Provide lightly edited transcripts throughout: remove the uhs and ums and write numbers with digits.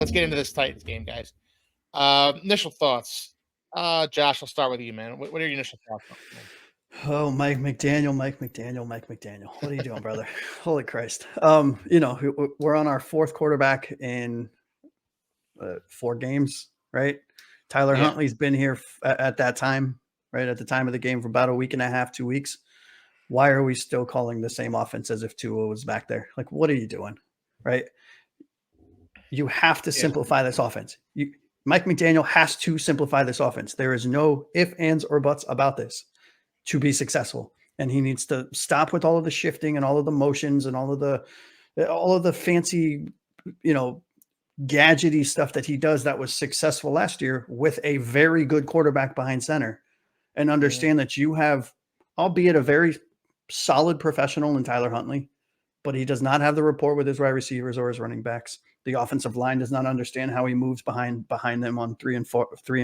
let's get into this Titans game, guys. Initial thoughts. Josh, I'll start with you, man. What are your initial thoughts on the game? Oh, Mike McDaniel. What are you doing, brother? Holy Christ. We're on our fourth quarterback in 4 games, right? Tyler Yeah, Huntley's been here at that time, right? At the time of the game for about a week and a half, 2 weeks. Why are we still calling the same offense as if Tua was back there? Like, what are you doing, right? You have to yeah, simplify this offense. Mike McDaniel has to simplify this offense. There is no ifs, ands, or buts about this to be successful. And he needs to stop with all of the shifting and all of the motions and all of the fancy, you know, gadgety stuff that he does that was successful last year with a very good quarterback behind center. And mhm, understand that you have, albeit a very solid professional in Tyler Huntley, but he does not have the rapport with his wide receivers or his running backs. The offensive line does not understand how he moves behind them on 3 and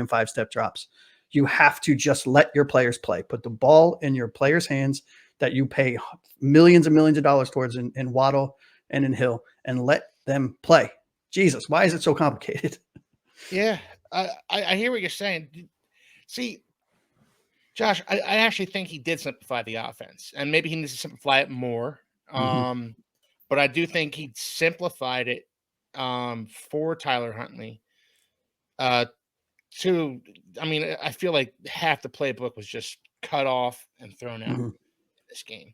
5 step drops. You have to just let your players play. Put the ball in your players' hands that you pay millions and millions of dollars towards in Waddle and in Hill, and let them play. Jesus, why is it so complicated? yeah. I hear what you're saying. See, Josh, I actually think he did simplify the offense, and maybe he needs to simplify it more. Mm-hmm. Um, but I do think he simplified it for Tyler Huntley. Uh, to, I mean, I feel like half the playbook was just cut off and thrown out Mm-hmm. in this game.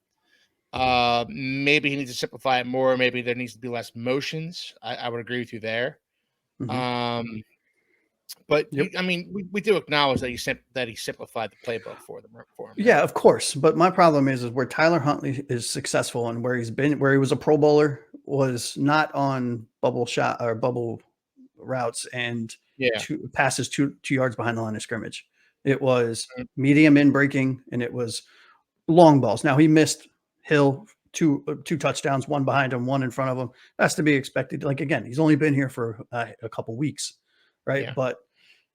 Maybe he needs to simplify it more. Maybe there needs to be less motions. I would agree with you there. Mm-hmm. Um, but Yep. I mean, we do acknowledge that he simplified the playbook for him, right? Yeah, of course. But my problem is where Tyler Huntley is successful and where he was a Pro Bowler was not on bubble shot or bubble routes and Yeah. two passes 2 yards behind the line of scrimmage. It was Mhm. medium in breaking and it was long balls. Now he missed Hill two touchdowns, one behind him, one in front of him. That's to be expected. Like again, he's only been here for a couple weeks, right? Yeah. But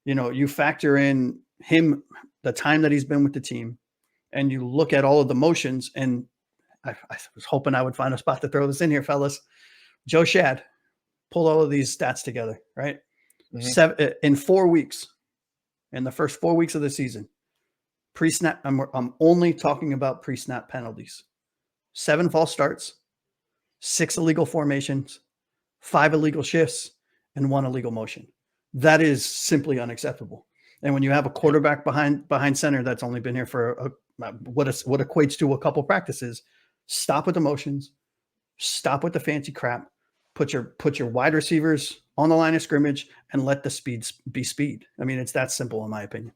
you factor in him the time that he's been with the team, and you look at all of the motions. And I was hoping I would find a spot to throw this in here, fellas. Joe Shad pulled all of these stats together, right? Mhm. In 4 weeks, in the first 4 weeks of the season, pre-snap. I'm only talking about pre-snap penalties. 7 false starts, 6 illegal formations, 5 illegal shifts, and 1 illegal motion. That is simply unacceptable. And when you have a Yeah. quarterback behind center that's only been here for what equates to a couple practices, stop with the motions, stop with the fancy crap, put your wide receivers on the line of scrimmage, and let the speed be speed. I mean, it's that simple in my opinion.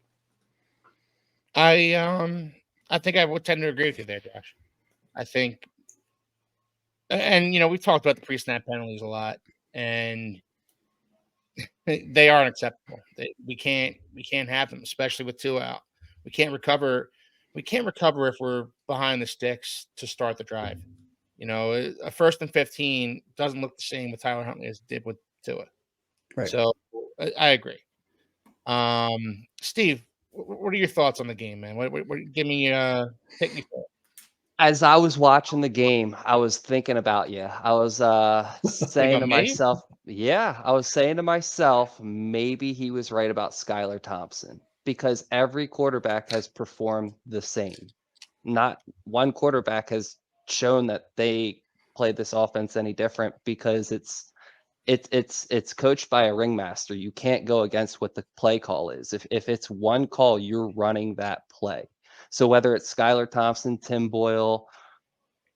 I um I think I would tend to agree with you there, Josh. I think, and we've talked about the pre-snap penalties a lot, and they are unacceptable. We can't have them, especially with two out. We can't recover. We can't recover if we're behind the sticks to start the drive. A first and 15 doesn't look the same with Tyler Huntley as it did with Tua. Right. So I agree. Steve, what are your thoughts on the game, man? Give me take me through it. As I was watching the game, I was thinking about you. I was Think saying about to me? myself, yeah, I was saying to myself, maybe he was right about Skylar Thompson because every quarterback has performed the same. Not one quarterback has shown that they played this offense any different because it's coached by a ringmaster. You can't go against what the play call is. If it's one call, you're running that play. So whether it's Skylar Thompson, Tim Boyle,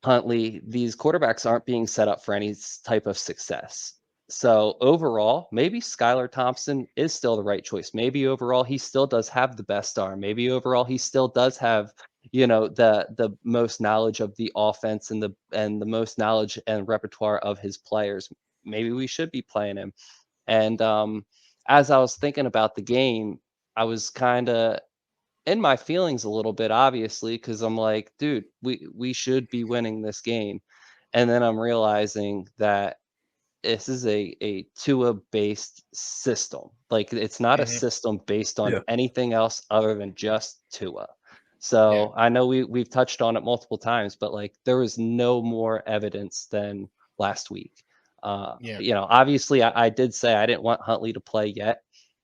Huntley, these quarterbacks aren't being set up for any type of success. So overall, maybe Skylar Thompson is still the right choice. Maybe overall he still does have the best arm. Maybe overall he still does have, the most knowledge of the offense and the most knowledge and repertoire of his players. Maybe we should be playing him. And as I was thinking about the game, I was kind of in my feelings a little bit, obviously, because I'm like, dude, we should be winning this game. And then I'm realizing that this is a Tua based system. Like it's not a Hmm. system based on Yeah. anything else other than just Tua. Yeah. So I know we've touched on it multiple times, but like there was no more evidence than last week. Obviously I did say I didn't want Huntley to play yet,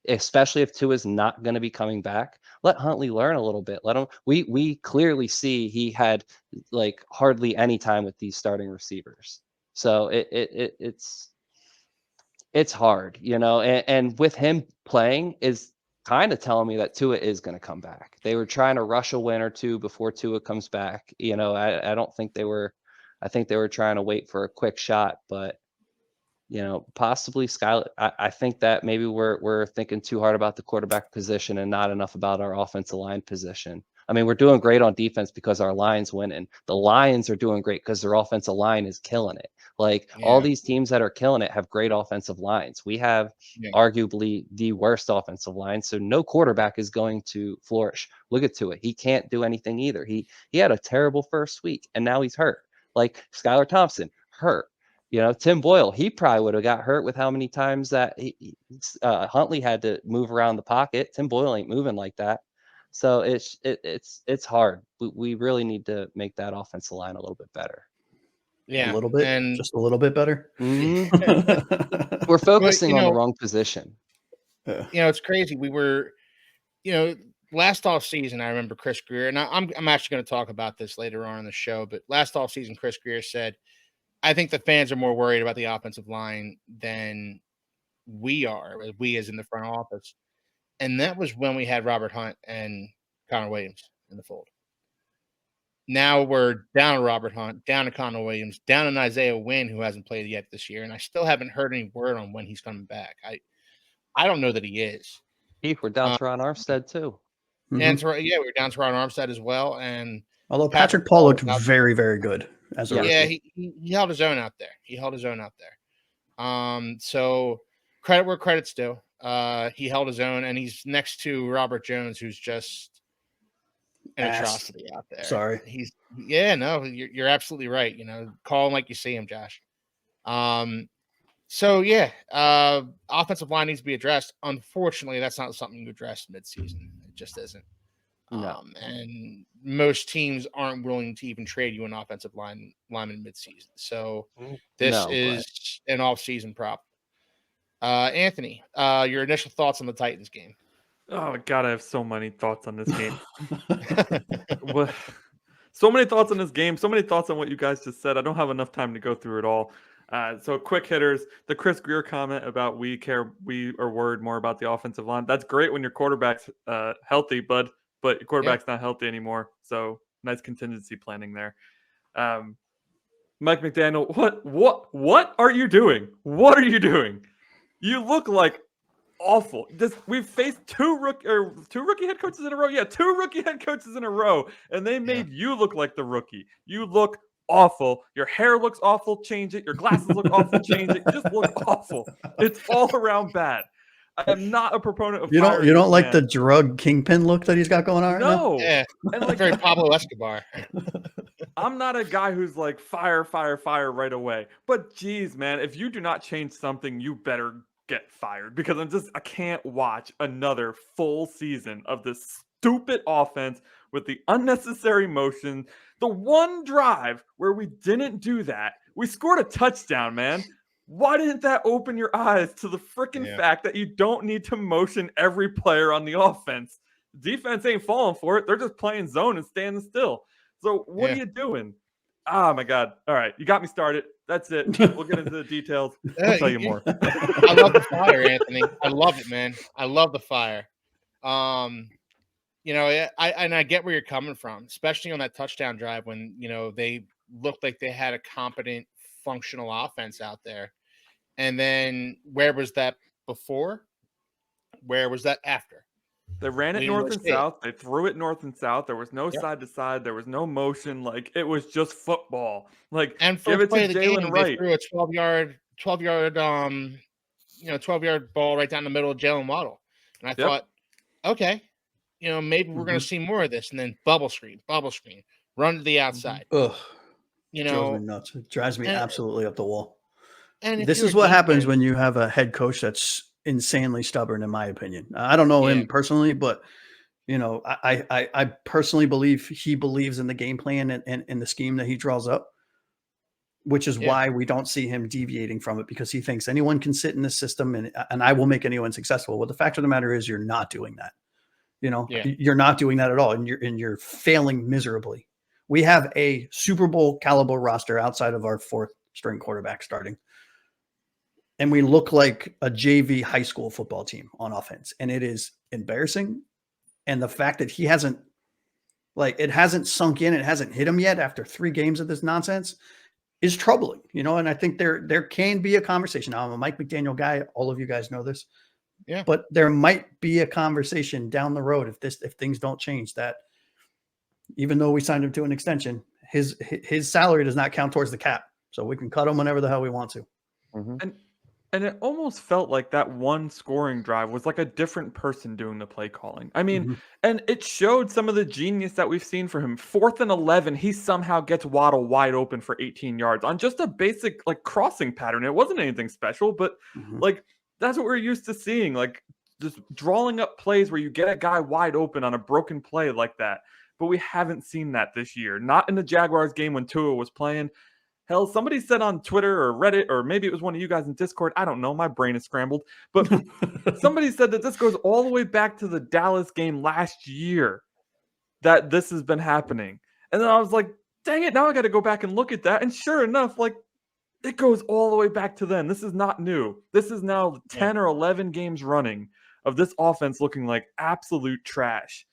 especially if Tua's not going to be coming back. Let Huntley learn a little bit. Let him. We clearly see he had like hardly any time with these starting receivers. So it's hard, and with him playing is kind of telling me that Tua is going to come back. They were trying to rush a win or two before Tua comes back. I don't think they were. I think they were trying to wait for a quick shot, but possibly Skylar. I think that maybe we're thinking too hard about the quarterback position and not enough about our offensive line position. I mean, we're doing great on defense because our line's winning. The Lions are doing great because their offensive line is killing it. Like all these teams that are killing it have great offensive lines. We have arguably the worst offensive line, so no quarterback is going to flourish. Look at Tua. He can't do anything either. He had a terrible first week, and now he's hurt. Like Skylar Thompson, hurt. Tim Boyle, he probably would have got hurt with how many times that Huntley had to move around the pocket. Tim Boyle ain't moving like that. So it's hard. We really need to make that offensive line a little bit better. Yeah, a little bit, and just a little bit better. We're focusing on the wrong position. It's crazy. We were, last off season, I remember Chris Greer, and I'm actually going to talk about this later on in the show. But last off season, Chris Greer said, "I think the fans are more worried about the offensive line than we are. We as in the front office." And that was when we had Robert Hunt and Connor Williams in the fold. Now we're down to Robert Hunt, down to Connor Williams, down to Isaiah Wynn, who hasn't played yet this year, and I still haven't heard any word on when he's coming back. I don't know that he is. We're down to Ron Armstead too. And we're down to Ron Armstead as well. And although Patrick Paul looked very, very good as a rookie. He held his own out there. So credit where credit's due. He held his own, and he's next to Robert Jones, who's just an atrocity out there. Sorry. You're absolutely right. Call him like you see him, Josh. Offensive line needs to be addressed. Unfortunately, that's not something you address midseason. It just isn't. No. And most teams aren't willing to even trade you an offensive lineman midseason. So this is an off-season problem. Anthony, your initial thoughts on the Titans game? Oh, God, I have so many thoughts on this game. So many thoughts on this game. So many thoughts on what you guys just said. I don't have enough time to go through it all. So quick hitters, the Chris Greer comment about we are worried more about the offensive line. That's great when your quarterback's healthy, but your quarterback's not healthy anymore. So nice contingency planning there. Mike McDaniel, what are you doing? What are you doing? You look like awful. We've faced two rookie head coaches in a row. Yeah, 2 rookie head coaches in a row, and they made you look like the rookie. You look awful. Your hair looks awful. Change it. Your glasses look awful. Change it. You just look awful. It's all around bad. I am not a proponent of. You don't like the drug kingpin look that he's got going on right now? No. Yeah, and very Pablo Escobar. I'm not a guy who's like fire right away. But geez, man, if you do not change something, you better get fired, because I can't watch another full season of this stupid offense with the unnecessary motion. The one drive where we didn't do that, we scored a touchdown, man. Why didn't that open your eyes to the freaking fact that you don't need to motion every player on the offense? Defense ain't falling for it. They're just playing zone and standing still. So what are you doing? Oh, my God. All right. You got me started. That's it. We'll get into the details. I'll tell you more. I love the fire, Anthony. I love it, man. I love the fire. I get where you're coming from, especially on that touchdown drive when, they looked like they had a competent, functional offense out there. And then where was that before? Where was that after? They ran it north and south. They threw it north and south. There was no side to side. There was no motion. Like, it was just football. Like, and give it to Jalen Wright. They threw a 12-yard ball right down the middle of Jalen Waddle. And I thought, okay, maybe we're going to see more of this. And then bubble screen, run to the outside. Ugh. Drives me nuts. It drives me absolutely up the wall. And this is what happens when you have a head coach that's insanely stubborn, in my opinion. I don't know him personally, but I personally believe he believes in the game plan and the scheme that he draws up. which is Yeah. why we don't see him deviating from it, because he thinks anyone can sit in this system and I will make anyone successful. Well, the fact of the matter is you're not doing that. Yeah. You're not doing that at all, and you're failing miserably. We have a Super Bowl caliber roster outside of our fourth string quarterback starting, and we look like a JV high school football team on offense, and it is embarrassing. And the fact that he hasn't, it hasn't sunk in, it hasn't hit him yet after 3 games of this nonsense is troubling, and I think there can be a conversation. Now, I'm a Mike McDaniel guy. All of you guys know this. Yeah. But there might be a conversation down the road if things don't change, that even though we signed him to an extension, his salary does not count towards the cap. So we can cut him whenever the hell we want to. Mm-hmm. And it almost felt like that one scoring drive was like a different person doing the play calling. I mean, and it showed some of the genius that we've seen from him. 4th and 11, he somehow gets Waddle wide open for 18 yards on just a basic crossing pattern. It wasn't anything special, but that's what we're used to seeing. Just drawing up plays where you get a guy wide open on a broken play like that. But we haven't seen that this year. Not in the Jaguars game when Tua was playing. Hell, somebody said on Twitter or Reddit, or maybe it was one of you guys in Discord. I don't know. My brain is scrambled. But somebody said that this goes all the way back to the Dallas game last year that this has been happening. And then I was like, dang it, now I got to go back and look at that. And sure enough, it goes all the way back to then. This is not new. This is now 10 or 11 games running of this offense looking like absolute trash.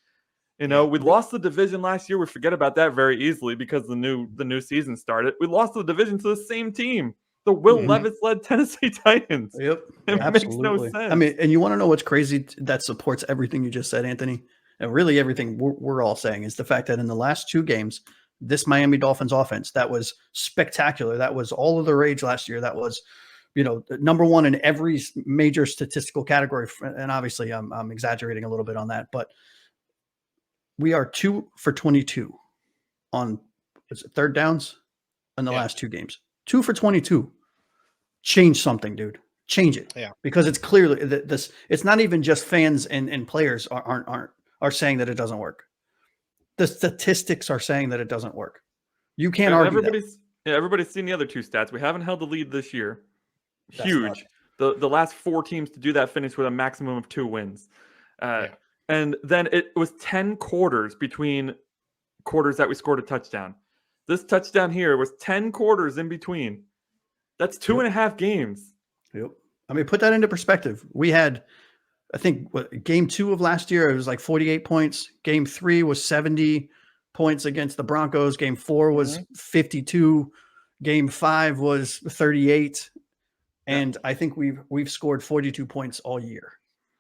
We lost the division last year. We forget about that very easily because the new season started. We lost the division to the same team, the Will Levis-led Tennessee Titans. Yep, it absolutely. makes no sense. I mean, and you want to know what's crazy that supports everything you just said, Anthony, and really everything we're all saying, is the fact that in the last 2 games, this Miami Dolphins offense that was spectacular, that was all of the rage last year, that was number 1 in every major statistical category, and obviously I'm exaggerating a little bit on that, but we are 2 for 22 on third downs in the last 2 games. 2 for 22. Change something, dude. Change it. Yeah. Because it's clearly this. It's not even just fans and players are saying that it doesn't work. The statistics are saying that it doesn't work. You can't argue that. Everybody's seen the other 2 stats. We haven't held the lead this year. That's Huge. The last 4 teams to do that finished with a maximum of 2 wins. And then it was 10 quarters between quarters that we scored a touchdown. This touchdown here was 10 quarters in between. That's 2.5 games. Yep. I mean, put that into perspective. We had, I think, game 2 of last year, it was 48 points. Game 3 was 70 points against the Broncos. Game 4 was 52. Game 5 was 38. And I think we've scored 42 points all year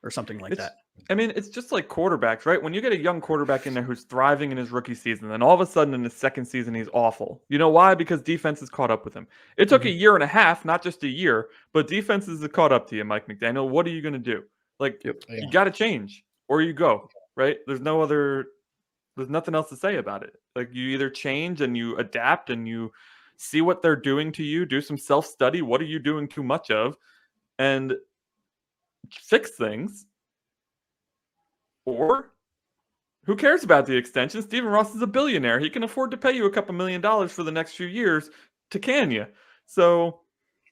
or something like that. I mean, it's just like quarterbacks, right? When you get a young quarterback in there who's thriving in his rookie season, then all of a sudden in his second season, he's awful. You know why? Because defense has caught up with him. It took a year and a half, not just a year, but defenses have caught up to you, Mike McDaniel. What are you going to do? You got to change or you go, right? There's nothing else to say about it. You either change and you adapt and you see what they're doing to you, do some self-study. What are you doing too much of? And fix things. Or who cares about the extension? Stephen Ross is a billionaire. He can afford to pay you a couple $1 million for the next few years to can you. So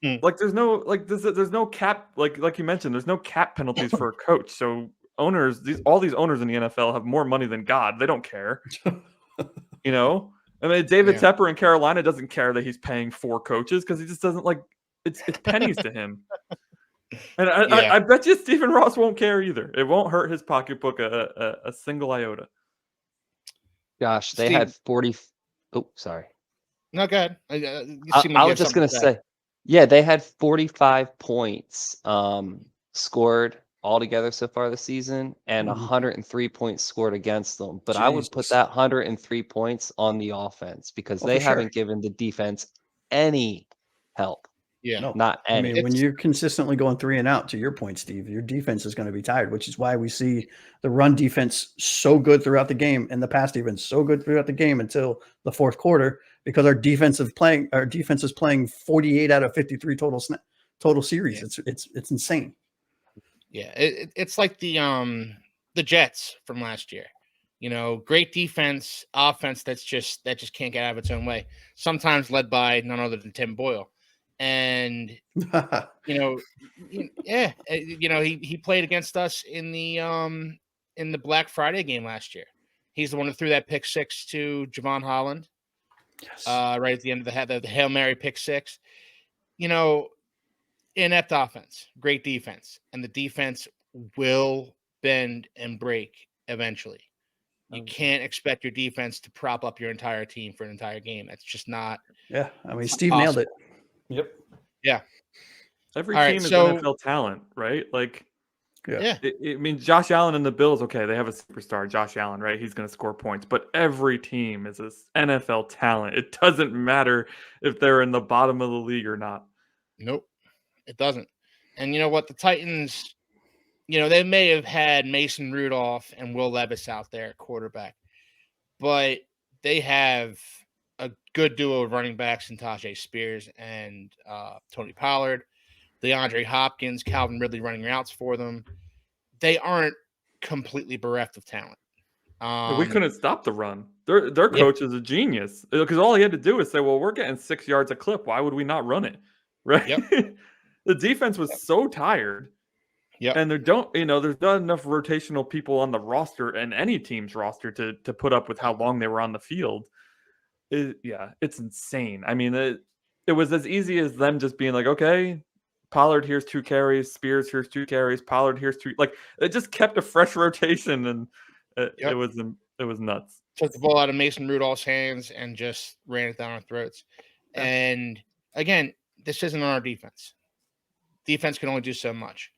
there's no cap, like you mentioned, there's no cap penalties for a coach. So all these owners in the NFL have more money than God. They don't care. I mean, David Tepper in Carolina doesn't care that he's paying 4 coaches because he just doesn't it's pennies to him. And I bet you Stephen Ross won't care either. It won't hurt his pocketbook a single iota. Gosh, they had 40. Oh, sorry. No, go ahead. I was just going to say, they had 45 points scored altogether so far this season and 103 points scored against them. But I would put that 103 points on the offense because they haven't given the defense any help. Yeah, no, not any. I mean, when you're consistently going 3 and out, to your point, Steve, your defense is going to be tired, which is why we see the run defense so good throughout the game and the pass defense so good throughout the game until the 4th quarter, because our defense is playing 48 out of 53 total series. Yeah. It's insane. Yeah, it's like the Jets from last year. Great defense, offense that just can't get out of its own way. Sometimes led by none other than Tim Boyle, and yeah, he played against us in the Black Friday game last year. He's the one who threw that pick six to Javon Holland, Yes. right at the end of the Hail Mary pick six. Inept offense, great defense, and the defense will bend and break eventually. You can't expect your defense to prop up your entire team for an entire game. That's just not. Yeah, I mean, Steve nailed it. Yep. Yeah. Every All right, team is so- NFL talent, right? Like, Yeah. Yeah. I mean, Josh Allen and the Bills, okay, they have a superstar, Josh Allen, right? He's going to score points, but every team is this NFL talent. It doesn't matter if they're in the bottom of the league or not. Nope, it doesn't. And you know what? The Titans, they may have had Mason Rudolph and Will Levis out there at quarterback, but they have a good duo of running backs in Tajay Spears and Tony Pollard, DeAndre Hopkins, Calvin Ridley running routes for them. They aren't completely bereft of talent. We couldn't stop the run. Their coach is a genius because all he had to do was say, "Well, we're getting 6 yards a clip. Why would we not run it?" Right? Yep. The defense was so tired. Yep. And there's not enough rotational people on the roster and any team's roster to put up with how long they were on the field. It's insane. I mean, it was as easy as them just being like, okay, Pollard here's 2 carries, Spears here's 2 carries, Pollard here's 2. Like, it just kept a fresh rotation, and it was nuts. Took the ball out of Mason Rudolph's hands and just ran it down our throats. Yeah. And again, this isn't on our defense. Defense can only do so much.